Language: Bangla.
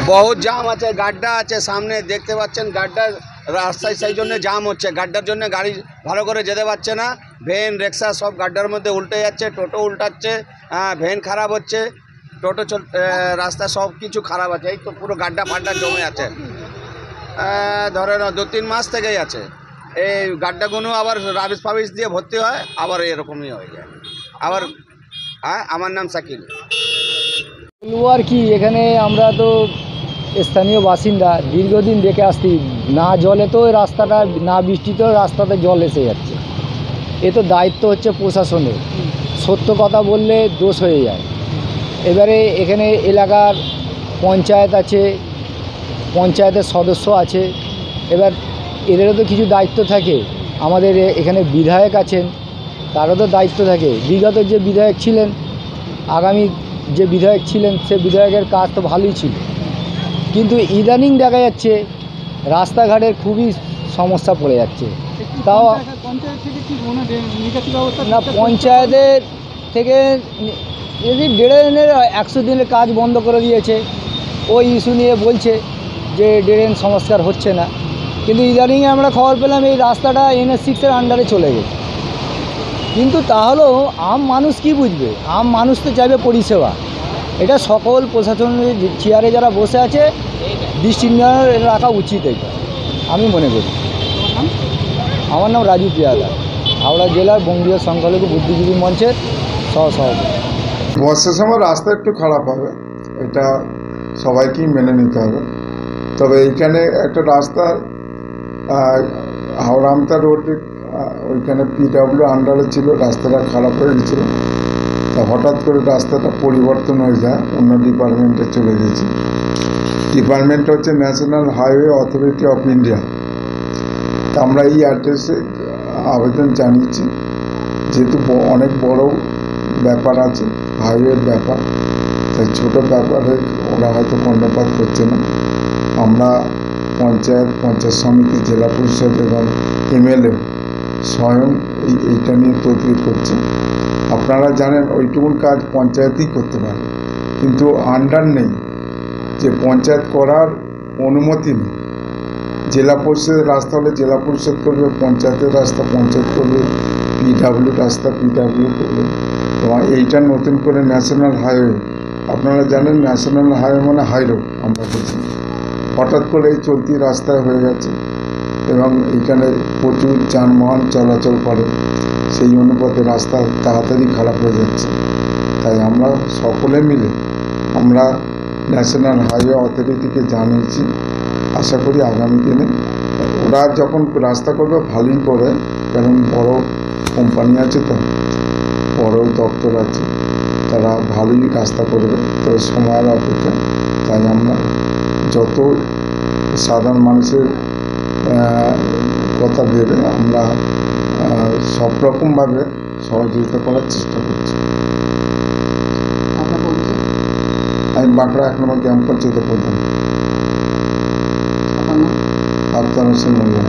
बहुत जाम আছে, গাড্ডা আছে সামনে দেখতে পাচ্ছেন। গাড্ডার রাস্তায় সেই জন্য জাম হচ্ছে, গাড্ডার জন্য গাড়ি ভালো করে যেতে পারছে না। ভ্যান রিক্সা সব গাড্ডার মধ্যে উল্টে যাচ্ছে, টোটো উল্টাচ্ছে, ভ্যান খারাপ হচ্ছে, টোটো রাস্তা সব কিছু খারাপ আছে। এই তো পুরো গাড্ডা ফাড্ডা জমে আছে, ধরেন 2-3 মাস থেকেই আছে। এই গাড্ডাগুলো আবার রাবিশ ফাবিশ দিয়ে ভর্তি হয়, আবার এরকমই হয়ে যায়। আবার আমার নাম শাকিল। আর কি এখানে আমরা তো স্থানীয় বাসিন্দা, দীর্ঘদিন দেখে আসছি, না জলে তো রাস্তাটা, না বৃষ্টিতেও রাস্তাতে জল এসে যাচ্ছে। এ তো দায়িত্ব হচ্ছে প্রশাসনের, সত্য কথা বললে দোষ হয়ে যায়। এবারে এখানে এলাকার পঞ্চায়েত আছে, পঞ্চায়েতের সদস্য আছে, এবার এদেরও তো কিছু দায়িত্ব থাকে। আমাদের এখানে বিধায়ক আছেন, তারও তো দায়িত্ব থাকে। বিগত যে বিধায়ক ছিলেন, আগামী যে বিধায়ক ছিলেন, সে বিধায়কের কাজ তো ভালোই ছিল, কিন্তু ইদানিং দেখা যাচ্ছে রাস্তাঘাটের খুবই সমস্যা পড়ে যাচ্ছে। তাও না, পঞ্চায়েতের থেকে যদি 1.5 দিনের 100 দিনের কাজ বন্ধ করে দিয়েছে। ওই ইস্যু নিয়ে বলছে যে ড্রেন সংস্কার হচ্ছে না, কিন্তু ইদানিং আমরা খবর পেলাম এই রাস্তাটা NH6-এর আন্ডারে চলে গেছে। কিন্তু তাহলেও আম মানুষ কি বুঝবে? আম মানুষ তো চাইবে পরিষেবা। এটা সকল প্রশাসনের চেয়ারে যারা বসে আছে দৃষ্টি রাখা উচিত, এটা আমি মনে করি। আমার নাম রাজু পিয়াদা, হাওড়া জেলার বঙ্গীয় সংখ্যালঘু বুদ্ধিজীবী মঞ্চের সহসভাপতি। বর্ষার সময় রাস্তা একটু খারাপ হবে, এটা সবাইকেই মেনে নিতে হবে। তবে এইখানে একটা রাস্তা হাওড়া আমতা রোড, ওইখানে PW আন্ডারে ছিল, রাস্তাটা খারাপ হয়ে গেছিলো। তা হঠাৎ করে রাস্তাটা পরিবর্তন হয়ে যায়, অন্য ডিপার্টমেন্টে চলে গেছে। ডিপার্টমেন্ট হচ্ছে national highway authority of India. তা আমরা এই অ্যাড্রেসে আবেদন জানিয়েছি, যেহেতু অনেক বড় ব্যাপার আছে, হাইওয়ের ব্যাপার, তাই ছোটো ব্যাপারে ওরা হয়তো কর্ণপাত করছে না। আমরা পঞ্চায়েত সমিতি, জেলা পরিষদ এবং MLA স্বয়ং এইটা নিয়ে তদবির করছে। আপনারা জানেন ওইটুকুন কাজ পঞ্চায়েতই করতে পারে, কিন্তু আন্ডার নেই, যে পঞ্চায়েত করার অনুমতি নেই। জেলা পরিষদের রাস্তা হলে জেলা পরিষদ করবে, পঞ্চায়েতের রাস্তা পঞ্চায়েত করবে, PW রাস্তা PW করবে। এবং এইটা নতুন করে ন্যাশনাল হাইওয়ে, আপনারা জানেন ন্যাশনাল হাইওয়ে মানে হাই রোড আমরা বলছি। হঠাৎ করে এই চলতি রাস্তায় হয়ে গেছে এবং এইখানে প্রচুর যানবাহন চলাচল করে, সেই অনুপাতে রাস্তা তাড়াতাড়ি খারাপ হয়ে যাচ্ছে। তাই আমরা সকলে মিলে আমরা ন্যাশনাল হাইওয়ে অথরিটিকে জানিয়েছি। আশা করি আগামী দিনে ওরা যখন রাস্তা করবে ভালোই করে, কারণ বড় কোম্পানি আছে, তো বড় দপ্তর আছে, তারা ভালোই রাস্তা করবে, তো সময়ের অপেক্ষা। তাই আমরা যত সাধারণ মানুষের কথা ভেবে আমরা সব রকমভাবে সহযোগিতা করার চেষ্টা করছি। আমি বাঁকড়া 1 নম্বর গ্রাম পঞ্চায়েতের প্রধান। আপনার হোসেন মোল্লা।